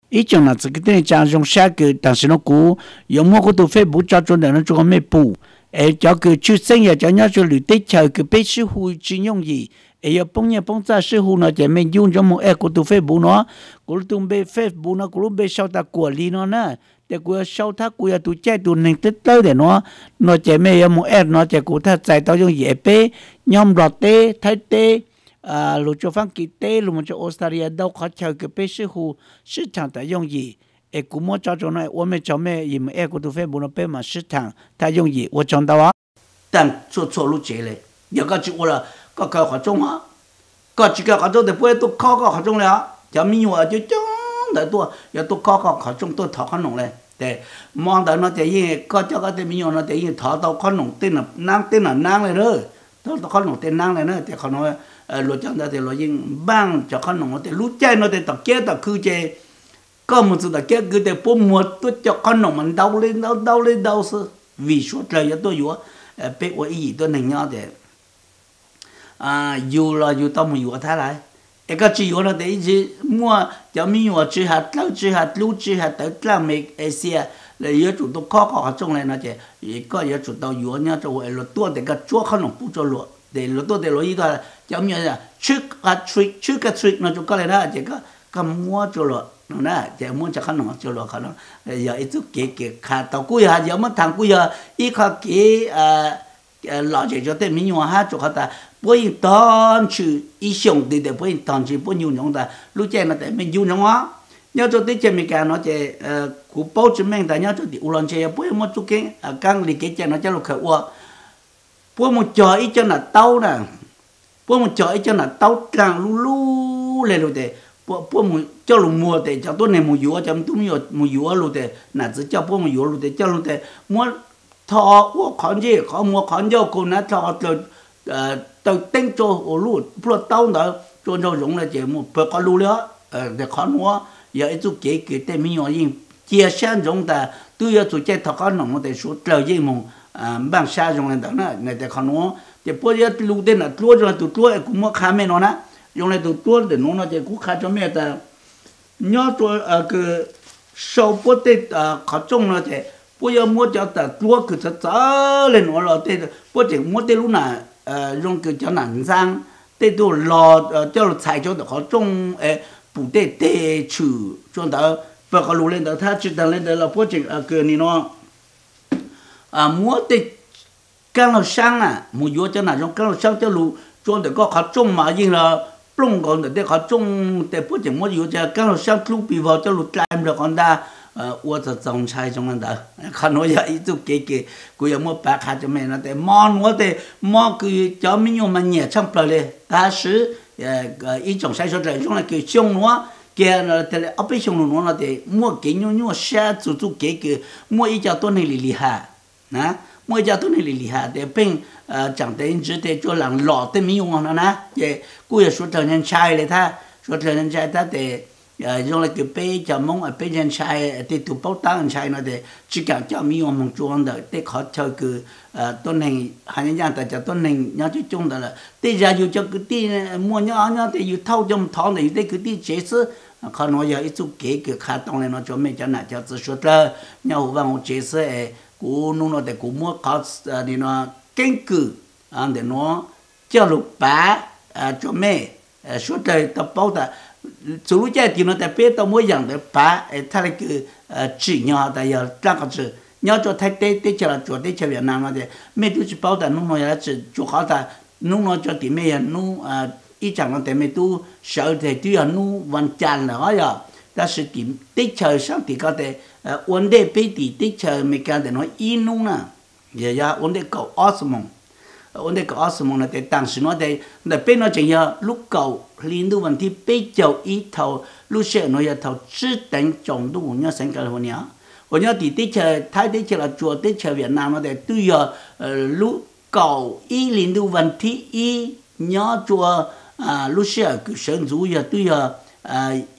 以前呢，这个等于加上下个，但是呢，有么个都非不加中的那做个咩补，叫个出生也叫人家旅对桥个被师傅真容易，要帮人帮在师傅呢，就没用咗么个都非补呢，个都被非补呢，个都被烧到过里呢。แต่กูเช่าถ้ากูอยากตัวใจตัวหนึ่งติดเต้าเดี๋ยวเนาะจะไม่ยอมแอดเนาะจะกูถ้าใจต้องยังเหยียบเป้ยอมรอเต้ไทยเต้ลูกจะฟังกี่เต้ลูกมันจะออสเตรเลียดาวเขาเช่ากับเป้ชื่อหู市场的用意กูมั่วจ้าจง呢我们จะไม่ยิมกูตัวเฟซบุ๊กเป้มา市场他用意我讲到啊但做路接嘞有个就我了个个好中啊个几个好中的不会都考个好中了就咪我就中แต่ตัวอย่าตัวก็เขาจงตัวถอดขนมเลยแต่มองแต่เนาะแต่ยิ่งก็เจ้าก็แต่มีอยู่เนาะแต่ยิ่งถอดตัวขนมเต้นนั่งเต้นนั่งเลยเด้อตัวขนมเต้นนั่งเลยเนาะแต่เขาเนาะรู้จักแต่เรายิ่งบ้างจากขนมแต่รู้ใจเนาะแต่ตะเกียบตะคือใจก็มันสุดตะเกียบคือแต่ปุ่มหมดตัวจากขนมมันเดาเลยสิวิสุทธิ์เลยตัวอยู่เป็ดว่าอีตัวหนึ่งเนาะแต่อยู่เราอยู่ต้องมาอยู่ท่าไรcái chỉ có là để gì mua cho mình mua chỉ hạt lâu chỉ hạt lúa chỉ hạt tới làm mấy cái xe là giờ chủ tôi khó trong này nó chỉ có giờ chủ tàu yếu nhá cho vậy là tua để cái chúa không nộp phụ cho lúa để lúa tua để lúa gì đó cho mình là trước cái trick nó cho cái này đó chỉ có mua cho lúa nó nè chỉ mua cho không nộp cho lúa không nó giờ ít chút cái khá tàu cuối hạt giờ mất thằng cuối giờ ít khá cái lọ chỉ cho tên mình mua hát cho ta bữa yên tòn chữ ý xong thì để bữa yên tòn chữ bữa nhiều nhông ta lúc chơi nó để mình nhiều nhông á nhớ cho tới chơi mình cả nó chơi của bao nhiêu mình ta nhớ cho thì ulan chơi bữa một chút cái căng lì cái chơi nó cho lúc khởi qua bữa một trò ít cho là tàu nè bữa một trò ít cho là tàu càng lu lên rồi để bữa một cho lúc mùa để cho tôi này mùa dúa cho tôi mùa dúa rồi để là chỉ cho bữa mùa dúa rồi để cho lúc để mua thọ của con gì có mua con dâu cô nó thọ rồi tàu tinh cho ô lúa bữa tàu đó cho nó dùng là chỉ một bữa có lúa nữa để con mua giờ ít chút cái tên mình nói gì chia sẻ dùng ta tôi giờ tụi chơi thọ con nông để số trời gì mong bằng xa dùng này đó nè để con mua thì bây giờ lúa tên là lúa rồi tụi lúa cũng mua khá mấy nó nè dùng này tụi lúa để nó chỉ cũng khá cho mấy ta nhớ tôi cái sau bữa tết khó trông là thì bây giờ mua cho ta lúa cứ sợ lên nó là tết bữa chỉ mua tết lúc nào dùng cái cho nặng sang tết đồ lò cho xài cho họ trông bù tết chữ cho ta và có lúa lên đó ta chỉ lên đó là bữa chỉ cái này nó mua tết càng là sang mua vô cho nào trong càng là sang cho lúa cho để có họ trông mà gì là plong còn để họ trông để bữa chỉ mua vô cho càng là sang lúa bị vào cho lúa làm được còn ta我就种菜种的，看我有一组给，我有么白看就没了的，忙我的忙个叫民用么热唱不嘞，但是一种菜说的用来给熊我，给那的阿贝熊我那的，我给牛下做给，我一家多那里厉害，啊，我一家多那里厉害的，并讲的只得做人老的民用了呢，也我也说成人菜了他，说成人菜他的。用来个杯就蒙杯人菜，对土包当人菜那的，只讲叫米我们装的，对好叫个多年，还人家的叫多年，人就种的了。对家就叫个地莫鸟的有套种糖的，对个地解释，可能要一组给个看当然了，就没叫那叫只说的，要我问我解释诶，古弄了的古莫考你那根据啊的喏，叫路白就没说的到包的。chủ lúc chơi thì nó tại biết tao muốn rằng để phá thay là cái chỉ nhỏ tại giờ ra cái chữ nhỏ cho thay tết chờ là chỗ tết chờ Việt Nam nó thì mấy đứa chỉ bảo ta nung nó là chỉ chỗ khó ta nung nó cho thì mấy nung ý chẳng là tại mấy đứa sợ thì tuy là nung vẫn chán là hóa giờ ta sử dụng tết chờ sang thì có thể vấn đề bây thì tết chờ mấy cái để nói ý nung nè giờ vấn đề cầu osmond vấn đề có sự mong là để tăng sự nói để bên nó chỉ là lúc cầu liên tục vấn đề bây giờ ít thầu lúc sẽ nói là thầu chỉ đánh trọng độ nhớ sinh California của nhớ thì tết chờ thái tết chờ là chùa tết chờ Việt Nam nó để tuy giờ lúc cầu ít liên tục vấn đề ít nhớ chùa lúc sẽ cứ sinh dù giờ tuy giờ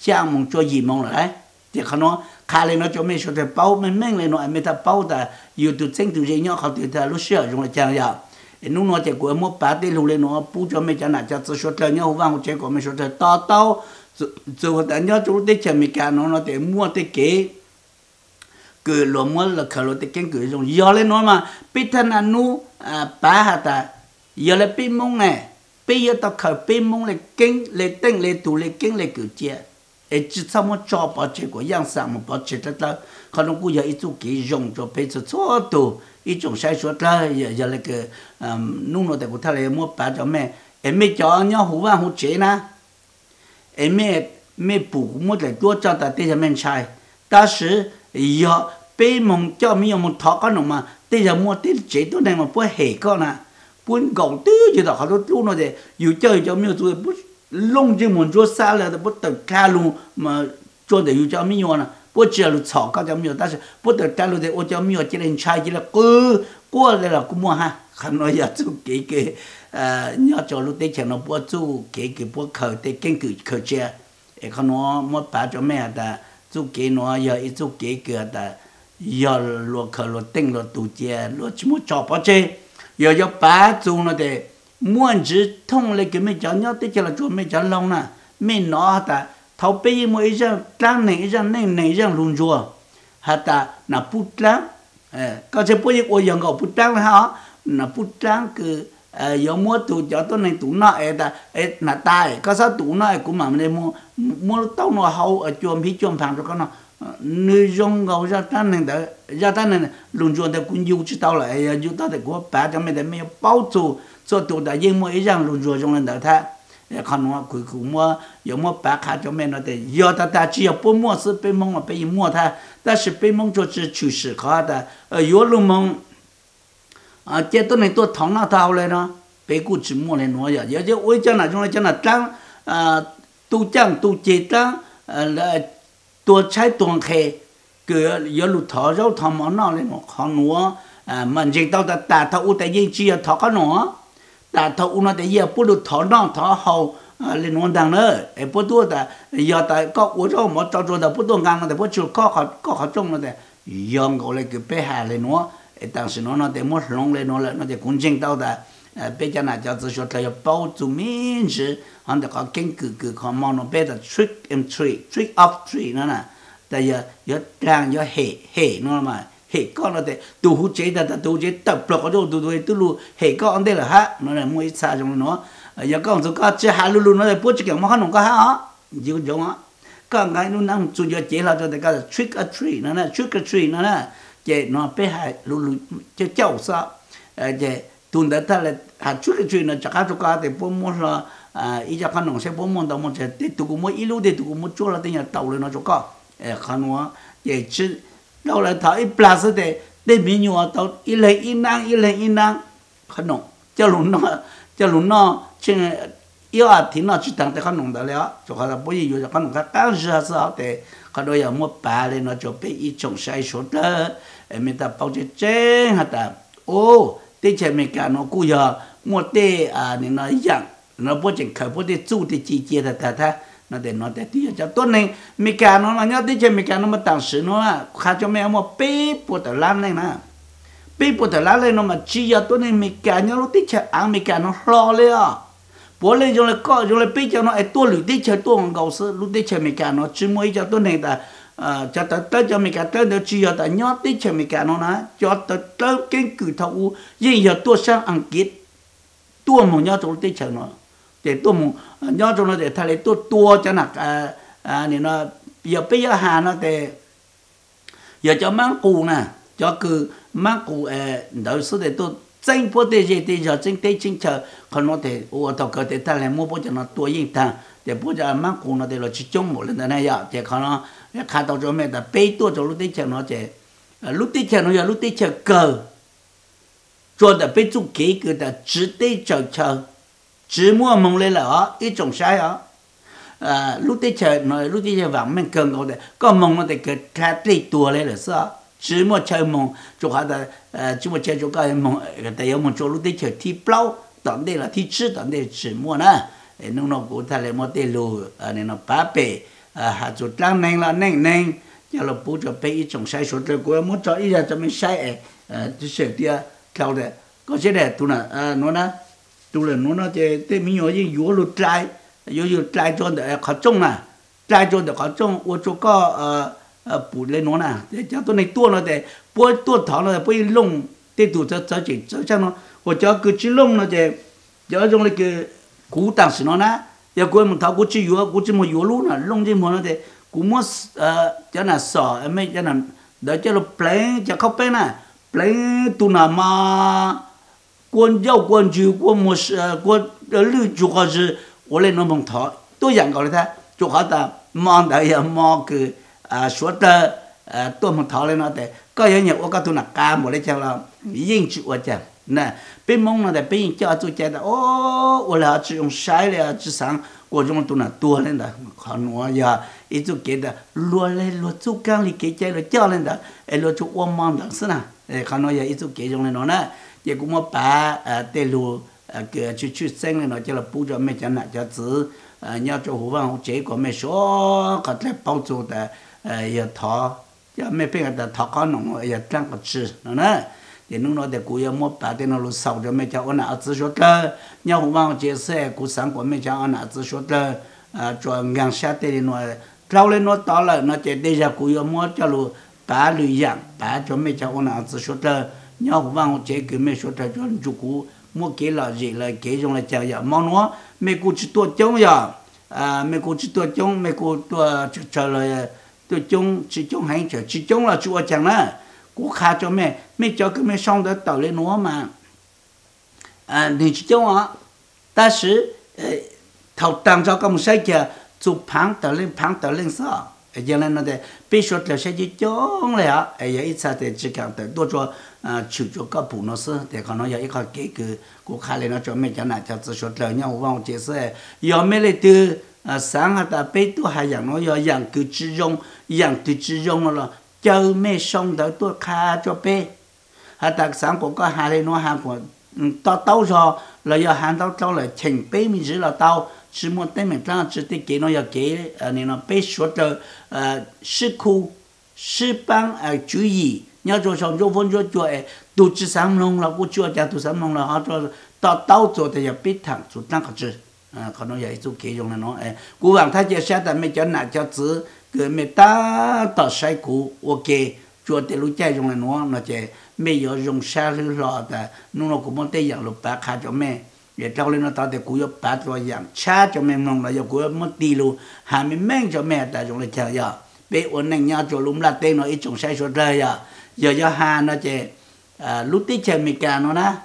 sang mong cho gì mong là đấy thìเขาnói khai lên nó cho mấy số thì bao mình lên nó mấy ta bao ta yêu từ sinh từ gì nhớ họ từ ta lúc sẽ dùng là chẳng giờ nung nó chỉ của một bát đi lùi lên nó bù cho mấy cái này cho số trời nhau vang chỉ của mấy số trời to rồi ta nhớ chỗ tết chờ mình cả nó để mua tết kế cứ lo mua là khởi lo tết kế cứ dùng giờ lên nói mà biết thân anh nu ba hạt ta giờ là biết mông này bây giờ ta khởi biết mông là kinh là tinh là tụ là kinh là cử chia ấy chỉ sao mà cho bảo chế của yang sang mà bảo chế đó là còn nó cũng giờ ít chút cái dùng cho bây giờ số tụ ít种sai số đó giờ là cái nung nó để của ta là mua ba cho mẹ em mới cho nhau hú vang hú chế na em mới补mua lại多cho ta đây là mình sai但是giờ bây mong cho mình một thọ cái nó mà đây là mua tiền chếตัวnày mà bữa hè con à buôn gạo tứ gì đó họ lúc nó để yêu chơi cho mình rồi bữa lông chỉ muốn cho xa là bữa tự cá luôn mà cho để yêu cho mình nè bữa chiều lúc chọn cái cho mình, 但是 bữa tự cá luôn để ô cho mình chỉ là sai chỉ là cứ qua đây là cũng mua ha, không nói giờ chú cái nhớ cho lúc đấy chẳng nó bữa chú cái bữa khởi để kinh cử khởi chơi, không nó mất bà cho mẹ ta chú cái nó giờ ít chú cái ta giờ luật khởi luật tinh luật tụ chơi luật chỉ muốn cho bao chơi giờ bà chú nó để muốn chỉ thông lấy cái mấy cháu nhớ tới là chú mấy cháu lâu nè mình nó ta thầu bây mỗi giờ trang này giờ này giờ luôn chùa hả ta là bút trắng có thể bây giờ ôi giờ ngọc bút trắng hả là bút trắng cứ giờ mua tụ cho tôi này tụ nọ ta là tai có sao tụ nọ cũng mà mình mua tao nó hậu ở chuồng phí chuồng phẳng cho con nó nơi trong ngầu ra tan này luôn chùa thì cũng yêu chứ tao lại yêu tao thì có bà cho mình để mình bao trụ cho tụ đã yên mỗi rằng luôn chùa trong lần đó tha còn nó cũng mua有么白卡就没那的，有的只要不摸是被蒙了被摸它，但是被蒙就是去世好的，有路蒙这都能多疼那到了呢，被估只摸来挪呀，也就为讲那种来讲那张都讲都接张来多拆多开，个有路头肉头毛那来挪好挪mình chỉ tao ta thâu u tại gì chia thọ cái nó ta thâu u nó tại gì bút được thọ nó thọ hậu lên nón đằng nữa em bút tua ta giờ tại có u cho một trò trò ta bút tua ngang ta bút chịu có trong nó tại giờ gọi là cái bé hà lên nó当时nó tại một lông lên nó là nó tại cũng chính tao ta bây giờ là cho tôi cho thầy bao chú mình chứ hắn ta có kinh cử họ mong nó bé là trick of tree nó nè tại giờ trang giờ hệ nó mà hệ con nó để tu hút chế ta tu chế tập lọc ở đâu tu lu hệ con đây là ha nó là mỗi xa trong nó giờ con chúng ta chế hà lu nó là bố chỉ kiểu mà không có ha chỉ có giống á con cái nó nằm chủ yếu chế là cho đại家trick or treat nó là trick or treat nó là chế nó bé hà lu chế cháu sao chế tuần đó ta là hà trick or treat nó chắc chắn chúng ta để bố muốn là ý cho con nó sẽ bố muốn đâu muốn chế để tụi cũng muốn ý lu để tụi cũng muốn cho là tiếng nhà tàu lên nó cho con con nó chế chứ đâu là thấy plus để mình nhớ tao ít lên khăn nồng cho luôn nó chứ yêu thì nó chỉ tăng tới khăn nồng đó là cho họ là bây giờ cho khăn nồng khác càng giờ sao để khăn đôi giờ mua bà lên nó cho bé ít trồng sai số đó mình ta bao nhiêu chế hả ta ô để cho mình cả nó cũ giờ mua để nên nó dạng nó bao nhiêu khởi bao nhiêu chú để chi chia ta nó để tí cho tốt này mình cả nó là nhớ tí chơi mình cả nó mà tặng sự nó là khá cho mẹ một bé bột ở lan này nè bé bột ở lan này nó mà chỉ cho tốt này mình cả nhớ lúc tí chơi ăn mình cả nó lo lên à bố lên trong là có trong là bé cho nó ai tua lưỡi tí chơi tua ngon gầu sữa lúc tí chơi mình cả nó chỉ mới cho tốt này ta cho tới cho mình cả tới nó chỉ cho ta nhớ tí chơi mình cả nó nè cho tới cái cử thầu gì giờ tua sang ăn kiết tua một nhớ trong tí chơi nó để tôi muốn nhớ cho nó để thay lấy tua cho nè nên nó bây giờ hà nó để giờ cho mang cù nè cho cứ mang cù đỡ số để tôi tranh bố để gì để giờ tranh tây tranh chờ còn nó để ô tao có thể thay lấy mua bố cho nó tua yên ta để bố cho mang cù nó để là chỉ trông một lần thế này vậy để còn nó khá tao cho mẹ ta bê tua cho lúc tây chờ nó để lúc tây chờ nó giờ lúc tây chờ cờ cho để bê chung kế cứ để chỉ tây chờ chỉ mua mông lên là ít trồng sai lúc tết chơi vàng mình cần có đấy có mông nó để cái thắt lấy tua lên là sao chỉ mua chơi mông chỗ họ là chỉ mua chơi chỗ cái mông cái tay mông chỗ lúc tết chơi thi plau tận đây là thi chữ tận đây chỉ mua nè nó cũng thay lại mua tê lù nên nó bá bể hạt chỗ trắng neng là neng cho là bố cho bé ít trồng sai số rồi của muốn cho ít ra cho mình sai chỉ sợ tia theo đấy có chế đẹp tu nè nó nè tu là nó chơi tên mình nói gì vua lụt trái 有摘着的考中啊，摘着的考中，我做个补来喏呐，叫到你多了的，不多糖了不弄，得多这就这样咯，我叫个只弄了的，叫种那个古当时喏呐，要过么他过去有，过去么有路呢，弄这么了的，古么叫那少，没叫那，那叫了 plain 叫靠边呐，plain 都那么。关要关注关么是关绿就好是我来弄蒙头都养搞了他就好的忙的也忙个说的多蒙头来那的个人也我个都那干么来讲了应据我讲那被蒙了的被人家就觉得哦我来只用晒了只上我用都那多了的看我呀一就给的落来落就刚里给家了叫了的落就我忙的是呢看我也一就给用了呢也估摸把带路个去生了呢，叫了补着没讲那叫子要做胡饭结果没说，个在包做的也淘，要没变的淘搞弄也当个吃，呢，也弄到的古也摸把的那路烧着没叫我拿子说的，要胡饭结识古三国没叫我拿子说的，做硬下的那，到了那到了那这底下古也摸叫路把驴养，把就没叫我拿子说的。nhau vang chế cứ mấy số thời cho chú cú mua kế là gì là kế trong là chào giờ mong nó mấy cô chỉ tuột chống giờ mấy cô chỉ tuột chống mấy cô tuột chờ là tuột chống chỉ chống hay chờ chỉ chống là chúa chẳng nữa cú khá cho mấy cho cái mấy xong đó tàu lên nó mà thì chỉ chống á ta sử thầu tăng cho các một sai kia chụp phẳng tàu lên sao giờ này nó để bây giờ là sẽ chỉ chống lại á giờ ít sao thì chỉ cần tới多做chịu cho các phụ nó sơ để còn nó giờ ít cái cái của khai lên nó cho mấy cái này cho tự xuất lời nhau vào chế sẽ giờ mấy lấy từ sáng hay ta bây tôi hay dạng nó giờ dạng cứ chỉ dạng từ chỉ nó là chờ mấy xong tới tôi khai cho bé hay ta sáng của có hai lên nó hàng của tao cho là giờ hàng tao là chỉnh bé mình chỉ là tao chỉ muốn tên mình ra chỉ để cái nó giờ cái này nó bé xuất lời sư khu sư ban chú ý nhớ cho xong cho vốn cho tu chỉ sáng long là cũng chưa cho tu sáng long là họ cho tao cho thì biết thằng chủ tăng cái gì còn nó vậy chú kỹ dùng là nó cú vàng thay cho xe tại mấy cho nãy cho chữ cái mấy ta tao sai cú ok cho thì lúc chạy dùng là nó chỉ mấy giờ dùng xe lư lọ ta nó cũng muốn tay dạng lục bạc khai cho mấy để trao lên nó tao thì cú yo bạc rồi dạng cha cho mấy long là yo cú muốn đi luôn hà mấy mấy cho mấy ta dùng là chờ giờ bây ổn định nhau cho lúng là tên nó ít trồng sai số đời giờ giờ hà nó chỉ lúc tí chơi mình cả nó na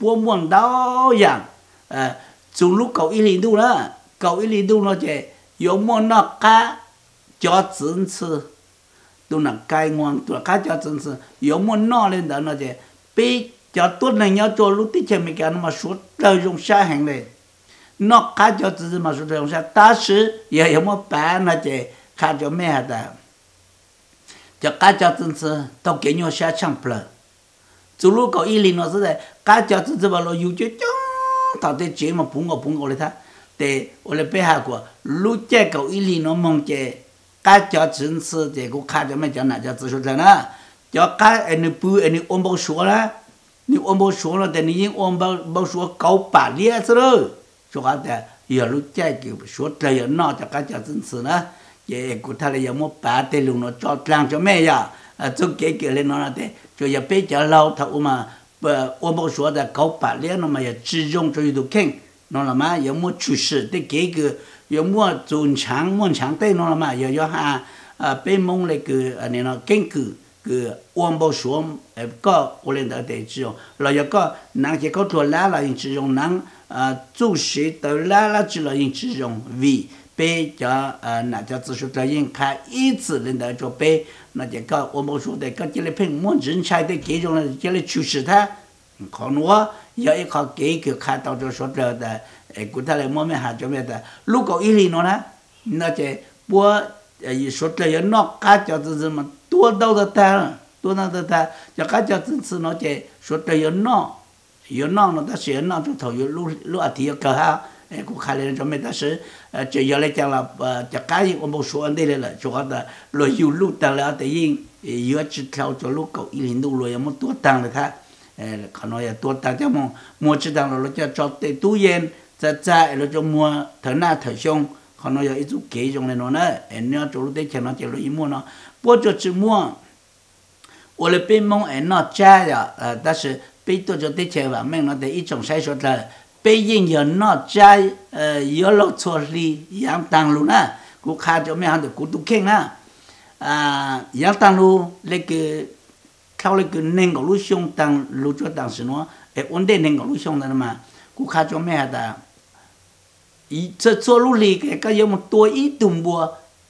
buông buông đau dạng dùng lúc cậu ý liền đu đó cậu ý liền đu nó chỉ dùng món nó cá cho chân sư đu là cay ngon đu là cá cho chân sư dùng món nó lên đó nó chỉ bị cho tốt này nhau cho lúc tí chơi mình cả nó mà suốt đời dùng xa hàng này nó cá cho chân sư mà suốt đời dùng xa ta sử giờ dùng món bả nó chỉ cá cho mẹ hả ta cho cá cho chân sư tao kể nhau xa chẳng plơ dù lúc có ý liền nó sẽ là cá cho chân sư bảo lo yêu chứ tao thấy chế mà phun ngô lại thà để ở lại bây giờ của lúc chơi có ý liền nó mong chơi cá cho chân sư để cũng cá cho mấy cho nào cho chân sư nữa cho cá anh bự anh ôm bao số lá nếu ôm bao số là để những ôm bao số cầu bả lia rồi cho cá để giờ lúc chơi kiểu số trời nó cho cá cho chân sư nữa vậy cụ thể là giờ mua bả để luôn nó cho làm cho mẹ ya cho cái lên nó là thế cho giờ bây giờ lâu thâu mà ôm bao số để cầu bả lia nó mà giờ chỉ dùng cho đồ keng nó là mà giờ mua chủ sự để cái giờ mua chuẩn chẳng đây nó là mà giờ ha bên mông lại cái này nó keng cái ôm bao số có ở lên đó để chỉ dùng là giờ có năng chỉ có thua lá là chỉ dùng năng chủ sự tới lá chỉ là chỉ dùng vì bây giờ nãy cho tự xuất hiện khai ý chí lên đó cho bây nó chỉ có ôm bao số để có chỉ là phim muốn chính sai để cái trong là chỉ là chủ sự ta còn nữa giờ cái khó cái khai tao cho xuất ra để cụ thể là muốn mình học cho mình ta lúc có ý nó nè nó chỉ bữa xuất ra nó cá cho tự mà tua đâu đó ta cho cá cho tự nó chỉ xuất ra nó ta sẽ nó cho thầu lúc thì cơ ha cũng khai lên cho mình ta sẽ chỉ giờ lại chẳng là cho cái ôm bao số anh đây là cho họ là rồi yêu lúc ta là tự nhiên giờ chỉ theo cho lúc cậu ý liền đủ rồi một tua tăng là tha còn nói tua tăng cho mua chỉ tăng là cho tê tu yên 在了就摸头那头胸，可能有一组给种的喏呢，你要走路得前那就路一摸呢，不就只摸，我的被蒙那摘呀，但是被多就得前方面那的一种筛选的，被人有那摘，有路错里养当路呢，กูขาจะไม่หันเดี๋ยวกูตุเข่งนะยังตั้งรู้เล็กเขาเล็กเน่งกับรู้ช่วงตั้งรู้จัวตั้งสิเนาะวันเดนเน่งกับรู้ช่วงนั้นมากูขาจะไม่หันแต่จะ做รู้ลีก็ยังมันตัวอีตุ่มบัว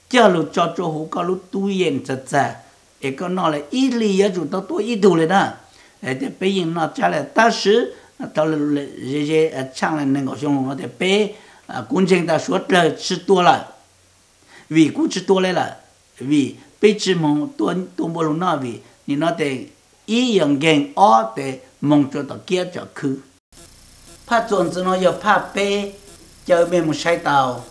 เจ้ารู้จ่อจ่อหูก็รู้ตู้เย็นจะจะก็นอนเลยอีลี也主到ตัวอีตุ่เลยนะแต่ไปยิงนอนจ้าเลย但是到了这些唱了那个兄我得被公正的说了吃多了vì cũng chỉ多来了，vì被只梦多不容那为，你那得一样人二得梦着到结着去，怕种子呢要怕被，叫咩么晒到。